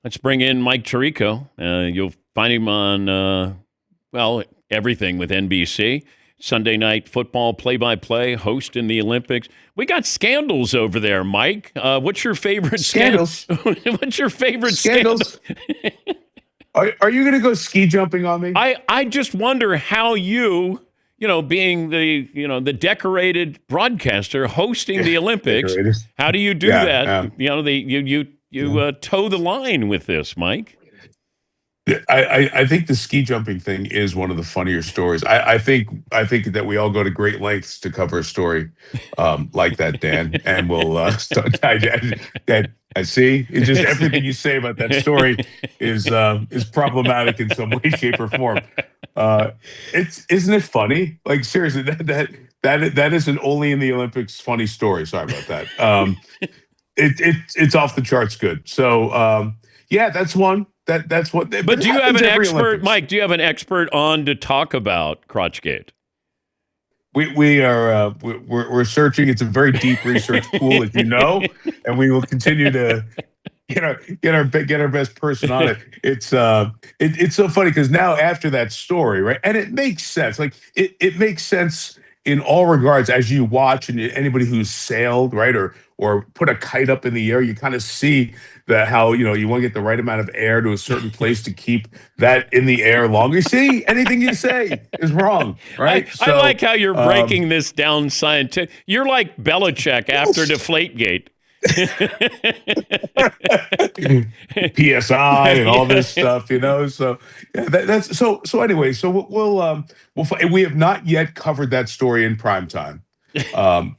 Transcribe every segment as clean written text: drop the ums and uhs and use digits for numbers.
Let's bring in Mike Tirico. You'll find him on, everything with NBC. Sunday night football play-by-play, host in the Olympics. We got scandals over there, Mike. What's your favorite scandal? Scandals. What's your favorite scandal? Scandals. Are you going to go ski jumping on me? I just wonder how being the decorated broadcaster hosting the Olympics, Decorated. how do you do Yeah, that? yeah. Toe the line with this, Mike. I think the ski jumping thing is one of the funnier stories. I think that we all go to great lengths to cover a story like that, Dan, and we'll start. I see. It's just everything you say about that story is problematic in some way, shape, or form. It's isn't it funny? Like seriously, that is an only in the Olympics funny story. Sorry about that. It's off the charts good. So yeah, that's one. That's what. But do you have an expert, Olympics. Mike? Do you have an expert on to talk about Crotchgate? We're searching. It's a very deep research pool, as you know, and we will continue to get our best person on it. It's so funny because now after that story, right, and it makes sense. Like it makes sense in all regards as you watch, and anybody who's sailed, right, or put a kite up in the air, you kind of see that how you want to get the right amount of air to a certain place to keep that in the air longer. See, anything you say is wrong, right? I like how you're breaking this down scientific. You're like Belichick after Deflategate. PSI and all this stuff, So yeah, that's so. Anyway, so we have not yet covered that story in prime time.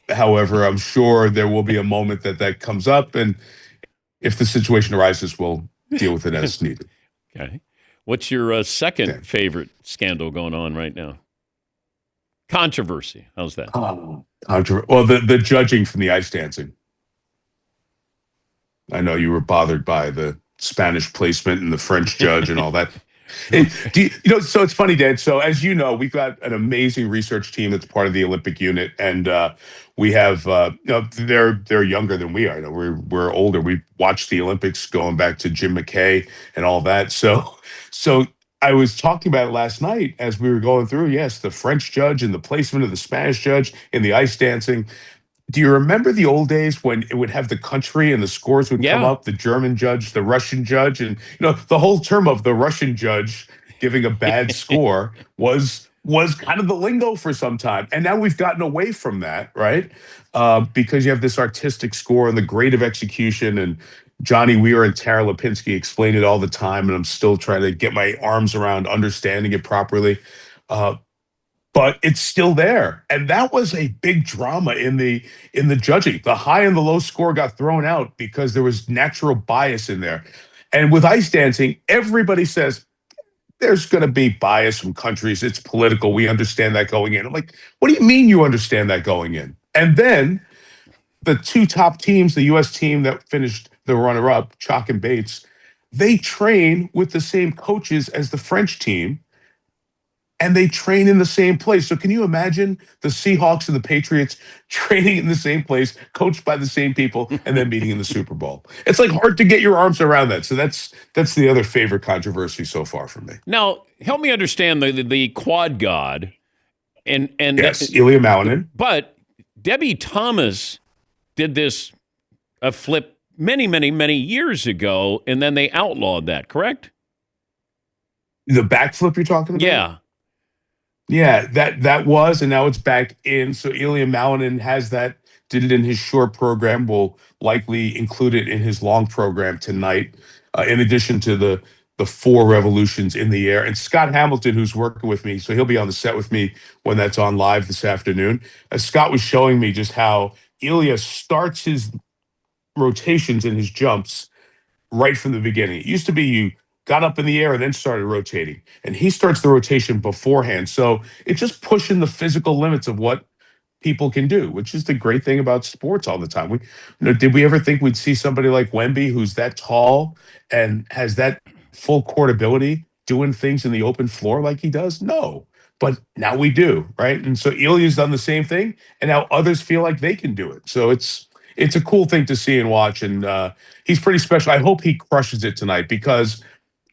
However, I'm sure there will be a moment that comes up, and if the situation arises, we'll deal with it as needed. Okay, what's your second favorite scandal going on right now? Controversy. How's that? Well, the judging from the ice dancing. I know you were bothered by the Spanish placement and the French judge and all that. So it's funny, Dan. So as you know, we've got an amazing research team that's part of the Olympic unit, and we have they're younger than we are. We're older. We've watched the Olympics going back to Jim McKay and all that. So I was talking about it last night as we were going through. Yes, the French judge and the placement of the Spanish judge in the ice dancing. Do you remember the old days when it would have the country and the scores would come up, the German judge, the Russian judge, and the whole term of the Russian judge giving a bad score was kind of the lingo for some time. And now we've gotten away from that, right? Because you have this artistic score and the grade of execution, and Johnny Weir and Tara Lipinski explain it all the time, and I'm still trying to get my arms around understanding it properly. But it's still there, and that was a big drama in the judging. The high and the low score got thrown out because there was natural bias in there. And with ice dancing, everybody says there's going to be bias from countries. It's political. We understand that going in. I'm like, what do you mean you understand that going in? And then the two top teams, the U.S. team that finished the runner-up, Chalk and Bates, they train with the same coaches as the French team. And they train in the same place. So can you imagine the Seahawks and the Patriots training in the same place, coached by the same people, and then meeting in the Super Bowl? It's like hard to get your arms around that. So that's the other favorite controversy so far for me. Now, help me understand the quad god and yes, Ilya Malinin. But Debbie Thomas did this a flip many, many, many years ago, and then they outlawed that, correct? The backflip you're talking about? Yeah. Yeah, that was, and now it's back in. So Ilya Malinin has that, did it in his short program, will likely include it in his long program tonight, in addition to the four revolutions in the air. And Scott Hamilton, who's working with me, so he'll be on the set with me when that's on live this afternoon. Scott was showing me just how Ilya starts his rotations and his jumps right from the beginning. It used to be you got up in the air and then started rotating. And he starts the rotation beforehand. So it's just pushing the physical limits of what people can do, which is the great thing about sports all the time. Did we ever think we'd see somebody like Wemby, who's that tall and has that full court ability, doing things in the open floor like he does? No. But now we do, right? And so Ilya's done the same thing, and now others feel like they can do it. So it's it's a cool thing to see and watch. And he's pretty special. I hope he crushes it tonight because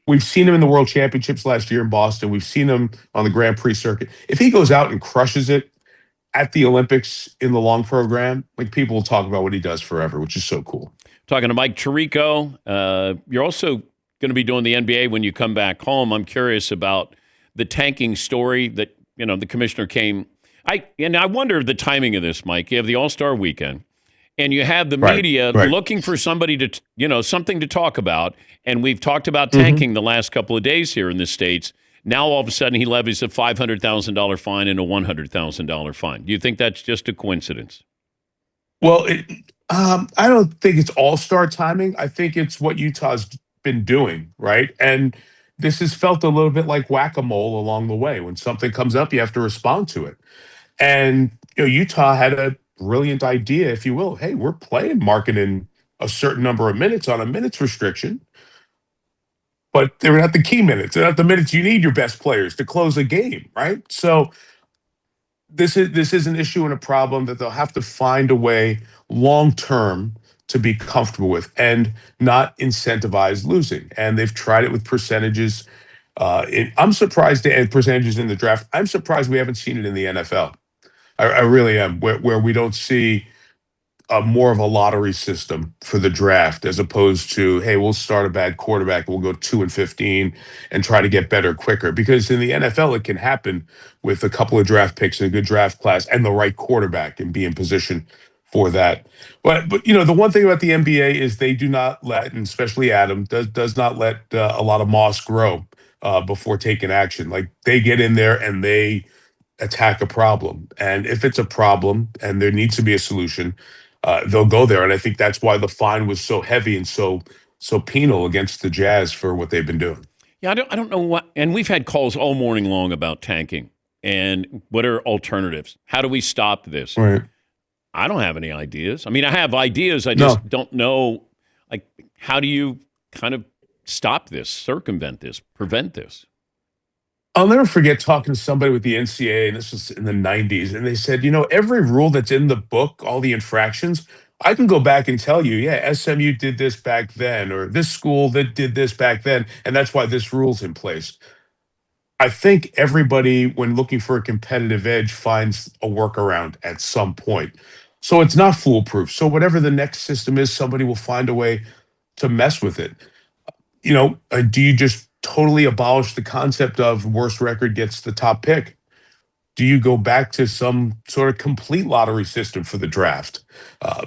we've seen him in the World Championships last year in Boston. We've seen him on the Grand Prix circuit. If he goes out and crushes it at the Olympics in the long program, like people will talk about what he does forever, which is so cool. Talking to Mike Tirico. You're also going to be doing the NBA when you come back home. I'm curious about the tanking story that, the commissioner came. I wonder the timing of this, Mike. You have the All-Star weekend, and you have the media looking for somebody to, something to talk about. And we've talked about tanking the last couple of days here in the States. Now, all of a sudden, he levies a $500,000 fine and a $100,000 fine. Do you think that's just a coincidence? Well, I don't think it's all-star timing. I think it's what Utah's been doing, right? And this has felt a little bit like whack-a-mole along the way. When something comes up, you have to respond to it. And Utah had a brilliant idea, if you will. Hey, we're playing marketing a certain number of minutes on a minutes restriction, but they're not the key minutes. They're not the minutes you need your best players to close a game, right? So this is an issue and a problem that they'll have to find a way long term to be comfortable with and not incentivize losing. And they've tried it with percentages. I'm surprised, and percentages in the draft. I'm surprised we haven't seen it in the NFL. I really am, where we don't see more of a lottery system for the draft as opposed to, hey, we'll start a bad quarterback, we'll go 2-15 and try to get better quicker. Because in the NFL, it can happen with a couple of draft picks and a good draft class and the right quarterback and be in position for that. But the one thing about the NBA is they do not let, and especially Adam does not let a lot of moss grow before taking action. Like they get in there and they attack a problem. And if it's a problem and there needs to be a solution, they'll go there. And I think that's why the fine was so heavy and so penal against the Jazz for what they've been doing. Yeah, I don't know what. And we've had calls all morning long about tanking and what are alternatives. How do we stop this? Right. I don't have any ideas. I mean, I have ideas. I just don't know. Like, how do you kind of stop this, circumvent this, prevent this? I'll never forget talking to somebody with the NCAA, and this was in the 90s, and they said, every rule that's in the book, all the infractions, I can go back and tell you, yeah, SMU did this back then, or this school that did this back then, and that's why this rule's in place. I think everybody, when looking for a competitive edge, finds a workaround at some point. So it's not foolproof. So whatever the next system is, somebody will find a way to mess with it. Do you just totally abolish the concept of worst record gets the top pick? Do you go back to some sort of complete lottery system for the draft?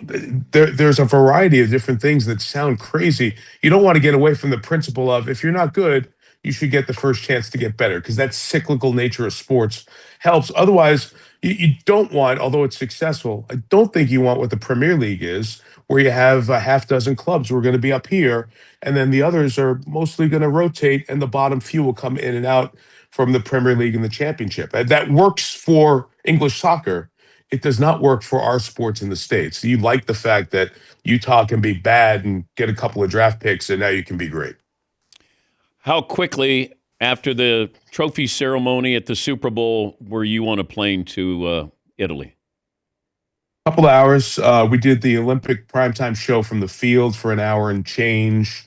There's a variety of different things that sound crazy. You don't want to get away from the principle of if you're not good, you should get the first chance to get better because that cyclical nature of sports helps. Otherwise, you don't want, although it's successful, I don't think you want what the Premier League is, where you have a half dozen clubs who are going to be up here, and then the others are mostly going to rotate, and the bottom few will come in and out from the Premier League and the Championship. That works for English soccer. It does not work for our sports in the States. You like the fact that Utah can be bad and get a couple of draft picks, and now you can be great. How quickly after the trophy ceremony at the Super Bowl were you on a plane to Italy? Couple of hours. We did the Olympic primetime show from the field for an hour and change.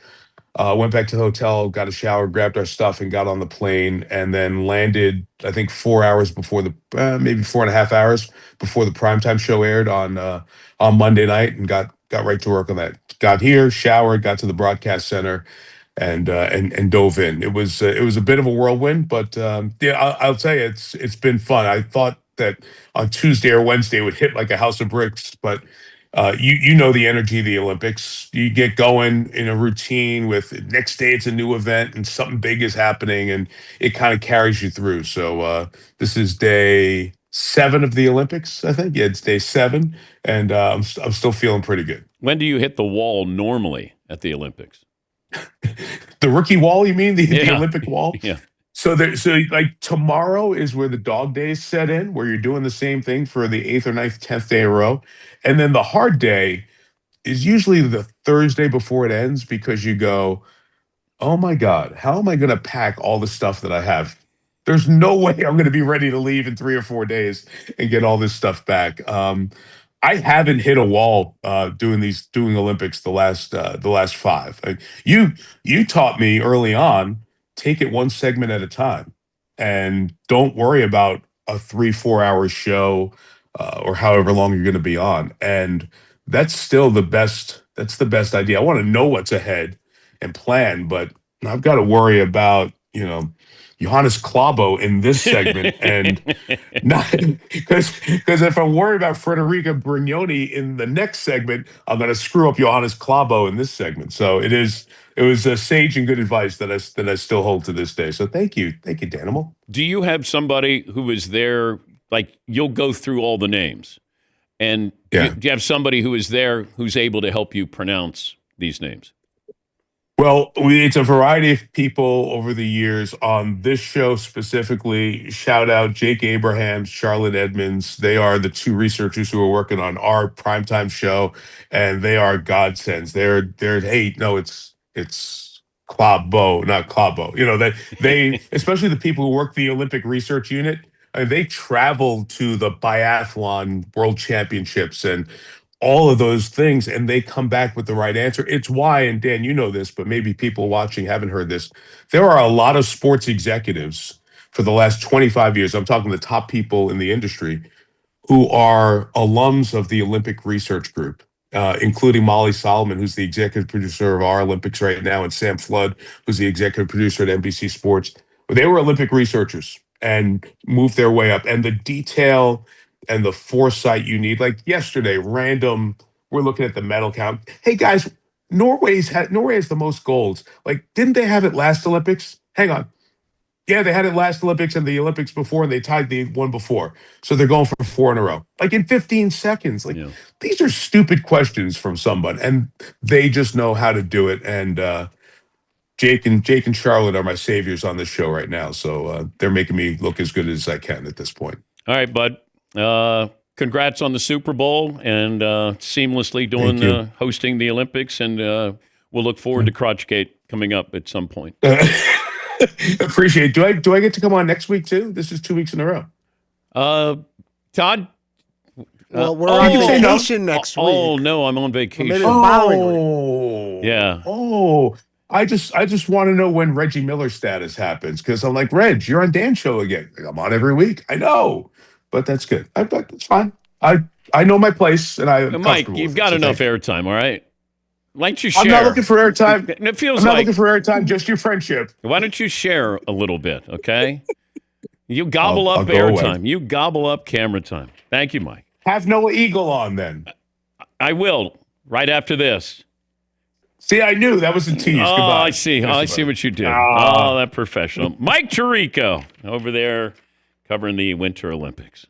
Went back to the hotel, got a shower, grabbed our stuff, and got on the plane, and then landed, I think, 4 hours before maybe 4.5 hours before the primetime show aired on Monday night, and got right to work on that. Got here, showered, got to the broadcast center, and dove in. It was a bit of a whirlwind, but yeah, I'll tell you, it's been fun. I thought that on Tuesday or Wednesday it would hit like a house of bricks, but you know the energy of the Olympics. You get going in a routine with next day it's a new event and something big is happening, and it kind of carries you through. So this is day 7 of the Olympics, I think. Yeah, it's day 7, and I'm still feeling pretty good. When do you hit the wall normally at the Olympics? The rookie wall, you mean? The Olympic wall? Yeah. So like tomorrow is where the dog days set in, where you're doing the same thing for the 8th or 9th, 10th day in a row. And then the hard day is usually the Thursday before it ends because you go, oh my God, how am I going to pack all the stuff that I have? There's no way I'm going to be ready to leave in 3 or 4 days and get all this stuff back. I haven't hit a wall doing Olympics the last five. You taught me early on, take it one segment at a time, and don't worry about a 3-4 hour show or however long you're going to be on. And that's still the best. That's the best idea. I want to know what's ahead and plan, but I've got to worry about Johannes Klabo in this segment and not because if I'm worried about Frederica Brignoni in the next segment, I'm going to screw up Johannes Klabo in this segment. So it was a sage and good advice that I still hold to this day. So thank you, Danimal. Do you have somebody who is there? Like you'll go through all the names, and Yeah. do you have somebody who is there who's able to help you pronounce these names? Well, it's a variety of people over the years on this show specifically. Shout out Jake Abrahams, Charlotte Edmonds. They are the two researchers who are working on our primetime show, and they are godsends. They're hey, no, it's Klabo, not Klabo. They especially the people who work the Olympic Research Unit. They travel to the biathlon world championships and all of those things, and they come back with the right answer. It's why, and Dan, you know this, but maybe people watching haven't heard this. There are a lot of sports executives for the last 25 years. I'm talking the top people in the industry who are alums of the Olympic Research Group, including Molly Solomon, who's the executive producer of our Olympics right now, and Sam Flood, who's the executive producer at NBC Sports. They were Olympic researchers and moved their way up. And the detail and the foresight you need, like yesterday, we're looking at the medal count. Hey guys, Norway has the most golds. Like, didn't they have it last Olympics? Hang on. Yeah, they had it last Olympics and the Olympics before, and they tied the one before. So they're going for four in a row. Like in 15 seconds. Like these are stupid questions from someone, and they just know how to do it. And Jake and Charlotte are my saviors on this show right now. So they're making me look as good as I can at this point. All right, bud. Congrats on the Super Bowl and seamlessly hosting the Olympics, and we'll look forward to Crotchgate coming up at some point. Appreciate it. Do I get to come on next week too? This is 2 weeks in a row. Todd? Well, we're on vacation next week. Oh, no, I'm on vacation. Yeah. Oh, I just want to know when Reggie Miller's status happens, because I'm like, Reg, you're on Dan's show again. Like, I'm on every week. I know, but that's good. It's fine. I know my place, and Mike, you've got enough airtime, all right? Why don't you share? I'm not looking for airtime. It feels I'm not looking for airtime, just your friendship. Why don't you share a little bit, okay? You gobble up airtime. You gobble up camera time. Thank you, Mike. Have Noah Eagle on then. I will, right after this. See, I knew that was a tease. Oh, Goodbye. I see. I see what you did. Oh, that professional. Mike Tirico over there covering the Winter Olympics.